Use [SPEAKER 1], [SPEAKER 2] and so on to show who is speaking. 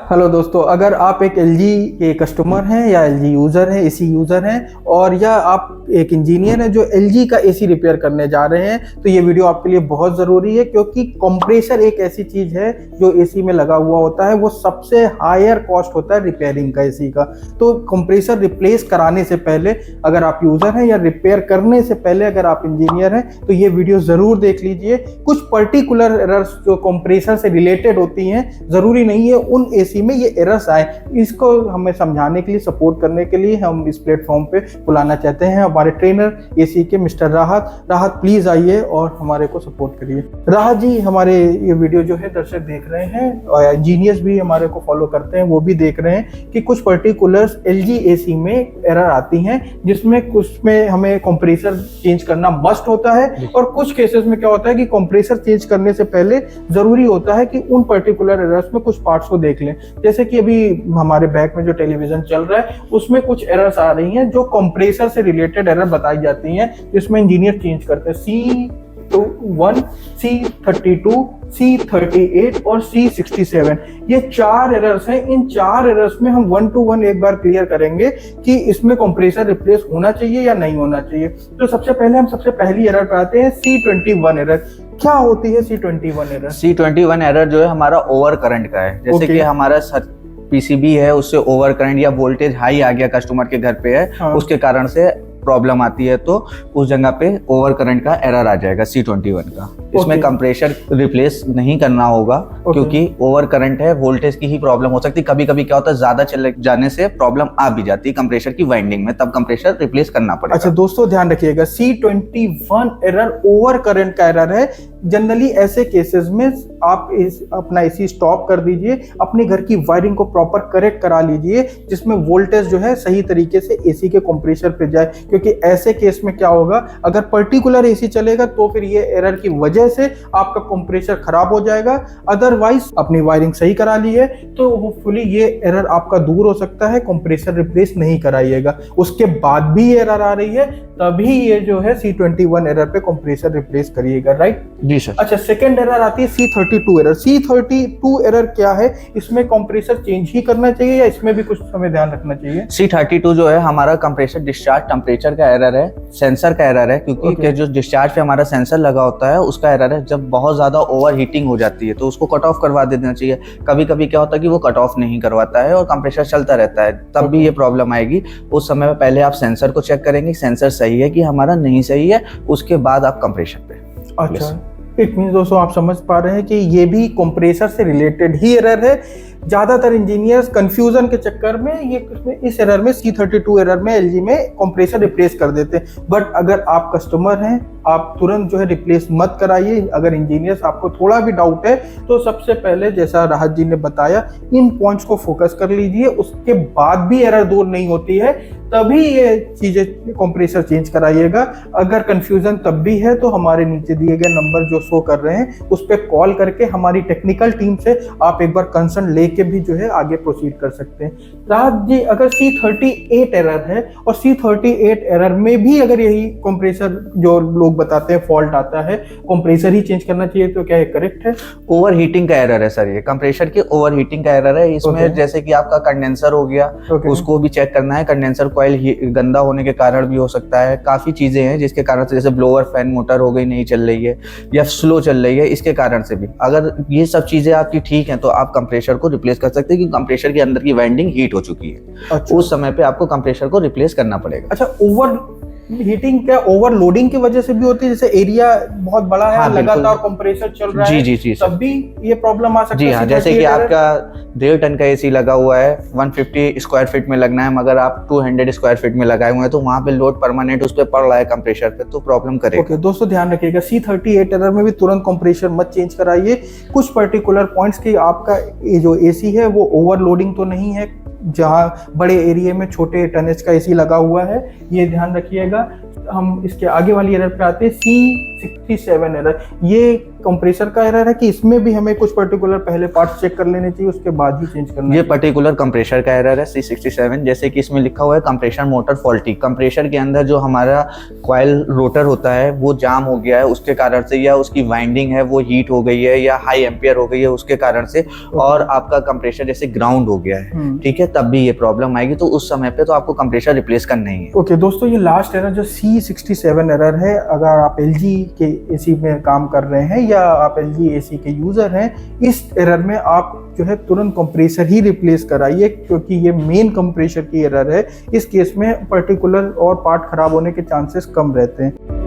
[SPEAKER 1] Hello दोस्तों, अगर आप एक एलजी के कस्टमर हैं या एलजी यूज़र हैं, एसी यूज़र हैं और या आप एक इंजीनियर हैं जो एलजी का एसी रिपेयर करने जा रहे हैं, तो ये वीडियो आपके लिए बहुत ज़रूरी है क्योंकि कंप्रेसर एक ऐसी चीज़ है जो एसी में लगा हुआ होता है, वो सबसे हायर कॉस्ट होता है रिपेयरिंग का एसी का। तो कंप्रेसर रिप्लेस कराने से पहले अगर आप यूज़र हैं या रिपेयर करने से पहले अगर आप इंजीनियर हैं तो ये वीडियो ज़रूर देख लीजिए। कुछ पर्टिकुलर एरर्स जो कंप्रेसर से रिलेटेड होती हैं, ज़रूरी नहीं है उन एसी में ये एरर्स आए। इसको हमें समझाने के लिए, सपोर्ट करने के लिए हम इस प्लेटफॉर्म पे बुलाना चाहते हैं हमारे ट्रेनर एसी के मिस्टर राहत प्लीज आइए और हमारे को सपोर्ट करिए। राहत जी, हमारे ये वीडियो जो है दर्शक देख रहे हैं और इंजीनियर्स भी हमारे को फॉलो करते हैं, वो भी देख रहे हैं कि कुछ पर्टिकुलर्स एलजी एसी में एरर आती हैं जिसमें कुछ में हमें कंप्रेसर चेंज करना मस्ट होता है और कुछ केसेस में क्या होता है कि कंप्रेसर चेंज करने से पहले जरूरी होता है कि उन पर्टिकुलर एरर्स में कुछ पार्ट्स को देख लें। जैसे कि अभी हमारे बैक में जो टेलीविजन चल रहा है उसमें कुछ एरर्स आ रही हैं जो कंप्रेसर से रिलेटेड एरर बताई जाती हैं, जिसमें इंजीनियर चेंज करते हैं। C21, C32, C38 और C67, ये 4 एरर्स हैं। इन 4 एरर्स में हम 1 to 1 एक बार क्लियर करेंगे कि इसमें कंप्रेसर रिप्लेस होना चाहिए या नहीं होना चाहिए। तो सबसे पहली एरर पे आते हैं C21 एरर। क्या होती है C21 एरर?
[SPEAKER 2] C21 एरर जो है हमारा ओवर करंट का है। जैसे कि हमारा पीसीबी है, उससे ओवर करंट या वोल्टेज हाई आ गया कस्टमर के घर पे है, हाँ। उसके कारण से प्रॉब्लम आती है तो उस जगह पे ओवर करंट का एरर आ जाएगा C21 का। इसमें कंप्रेसर रिप्लेस नहीं करना होगा क्योंकि ओवर करंट है, वोल्टेज की ही प्रॉब्लम हो सकती है। कभी कभी क्या होता है, ज्यादा चले जाने से प्रॉब्लम आ भी जाती है कंप्रेसर की वाइंडिंग में, तब कंप्रेसर रिप्लेस करना पड़ेगा।
[SPEAKER 1] अच्छा दोस्तों, ध्यान रखिएगा, C21 एरर ओवर करंट का एरर है। जनरली ऐसे केसेस में आप अपना एसी स्टॉप कर दीजिए, अपने घर की वायरिंग को प्रॉपर करेक्ट करा लीजिए जिसमें वोल्टेज जो है सही तरीके से एसी के कंप्रेसर पे जाए, क्योंकि ऐसे केस में क्या होगा, अगर पर्टिकुलर एसी चलेगा तो फिर ये एरर की वजह से आपका कंप्रेसर खराब हो जाएगा। अदरवाइज अपनी वायरिंग सही करा ली है तो होपफुली ये एरर आपका दूर हो सकता है। कंप्रेसर रिप्लेस नहीं कराइएगा, उसके बाद भी एरर आ रही है तभी ये जो है C21 एरर पे कंप्रेसर रिप्लेस करिएगा, राइट
[SPEAKER 2] जी सर।
[SPEAKER 1] अच्छा, सेकंड एरर आती है C32 एरर। C32 एरर क्या है? इसमें कंप्रेसर चेंज ही करना चाहिए या इसमें भी कुछ हमें ध्यान रखना चाहिए?
[SPEAKER 2] C32 जो है हमारा कंप्रेसर डिस्चार्ज टेम्परेचर का एरर है, सेंसर का एरर है, क्योंकि जो डिस्चार्ज पे हमारा सेंसर लगा होता है उसका एरर है। जब बहुत ज्यादा ओवर हीटिंग हो जाती है तो उसको कट ऑफ करवा देना चाहिए। कभी कभी क्या होता है कि वो कट ऑफ नहीं करवाता है और कंप्रेसर चलता रहता है, तब भी ये प्रॉब्लम आएगी। उस समय में पहले आप सेंसर को चेक करेंगे, सेंसर सही है कि हमारा नहीं सही है, उसके बाद आप कंप्रेसर पे।
[SPEAKER 1] अच्छा, इट मीन्स दोस्तों आप समझ पा रहे हैं कि ये भी कंप्रेसर से रिलेटेड ही एरर है। ज़्यादातर इंजीनियर्स कंफ्यूजन के चक्कर में इस एरर में C32 एरर में एलजी में कंप्रेसर रिप्लेस कर देते हैं। बट अगर आप कस्टमर हैं, आप तुरंत जो है रिप्लेस मत कराइए। अगर इंजीनियर्स आपको थोड़ा भी डाउट है तो सबसे पहले, जैसा राहत जी ने बताया, इन पॉइंट्स को फोकस कर लीजिए। उसके बाद भी एरर दूर नहीं होती है तभी ये चीज़ें कंप्रेसर चेंज कराइएगा। अगर कंफ्यूजन तब भी है तो हमारे नीचे दिए गए नंबर जो शो कर रहे हैं उस पर कॉल करके हमारी टेक्निकल टीम से आप एक बार कंसर्न लेके भी जो है आगे प्रोसीड कर सकते हैं। राहत जी, अगर C38 एरर है और C38 एरर में भी अगर यही कंप्रेसर जो लोग बताते हैं फॉल्ट आता है, कंप्रेसर ही चेंज करना चाहिए, तो क्या ये करेक्ट है?
[SPEAKER 2] ओवर हीटिंग का एरर है सर, ये कंप्रेसर की ओवर हीटिंग का एरर है। इसमें जैसे कि आपका कंडेंसर हो गया, उसको भी चेक करना है। कंडेंसर कॉइल गंदा होने के कारण भी हो सकता है। काफी चीजें हैं जिसके कारण से, जैसे ब्लोअर फैन मोटर हो गई, नहीं चल रही है या स्लो चल रही है, इसके कारण से भी अगर ये सब चीजें आपकी ठीक हैं तो आप कंप्रेसर को रिप्लेस कर सकते हैं, क्योंकि कंप्रेसर के अंदर की वाइंडिंग हीट हो चुकी है। अच्छा। उस समय पे आपको कंप्रेसर को रिप्लेस करना पड़ेगा।
[SPEAKER 1] अच्छा, ओवर हीटिंग क्या ओवरलोडिंग की वजह से भी होती है? जैसे एरिया बहुत बड़ा है, हाँ, लगातार कंप्रेसर चल रहा है, जी तब भी ये प्रॉब्लम आ सकती है?
[SPEAKER 2] जी हाँ, जैसे कि आपका 1.5 टन का एसी लगा हुआ है, 150 स्क्वायर फीट में लगना है, मगर आप 200 स्क्वायर फीट में लगाए हुए हैं तो वहाँ पे लोड परमानेंट उस पर पड़ रहा है कंप्रेसर पे, तो प्रॉब्लम करेगा।
[SPEAKER 1] ओके दोस्तों, ध्यान रखिएगा, C38 एरर में भी तुरंत कंप्रेसर मत चेंज कराइए। कुछ पर्टिकुलर पॉइंट्स की आपका ये जो एसी है वो ओवरलोडिंग तो नहीं है, जहाँ बड़े एरिया में छोटे टनेज का एसी लगा हुआ है, ये ध्यान रखिएगा। हम इसके आगे वाली एरर पे आते हैं, C67 एरर। ये कंप्रेसर का एरर है कि इसमें भी हमें कुछ पर्टिकुलर पहले पार्ट्स चेक कर लेने चाहिए, उसके बाद ही चेंज करना
[SPEAKER 2] ये
[SPEAKER 1] चाहिए?
[SPEAKER 2] पर्टिकुलर कंप्रेसर का एरर है C67, जैसे कि इसमें लिखा हुआ है कंप्रेसर मोटर फॉल्टी। कंप्रेसर के अंदर जो हमारा कॉइल रोटर होता है वो जाम हो गया है उसके कारण से, या उसकी वाइंडिंग है वो हीट हो गई है, या हाई एम्पियर हो गई है उसके कारण से, और आपका कंप्रेसर जैसे ग्राउंड हो गया है, ठीक है, तब भी ये प्रॉब्लम आएगी। तो उस समय पे तो आपको कंप्रेसर रिप्लेस करना ही है।
[SPEAKER 1] ओके दोस्तों, ये लास्ट एरर जो C67 एरर है, अगर आप LG के एसी में काम कर रहे हैं या आप LG एसी के यूजर हैं, इस एरर में आप जो है तुरंत कंप्रेसर ही रिप्लेस कराइए, क्योंकि ये मेन कंप्रेसर की एरर है। इस केस में पर्टिकुलर और पार्ट खराब होने के चांसेस कम रहते हैं।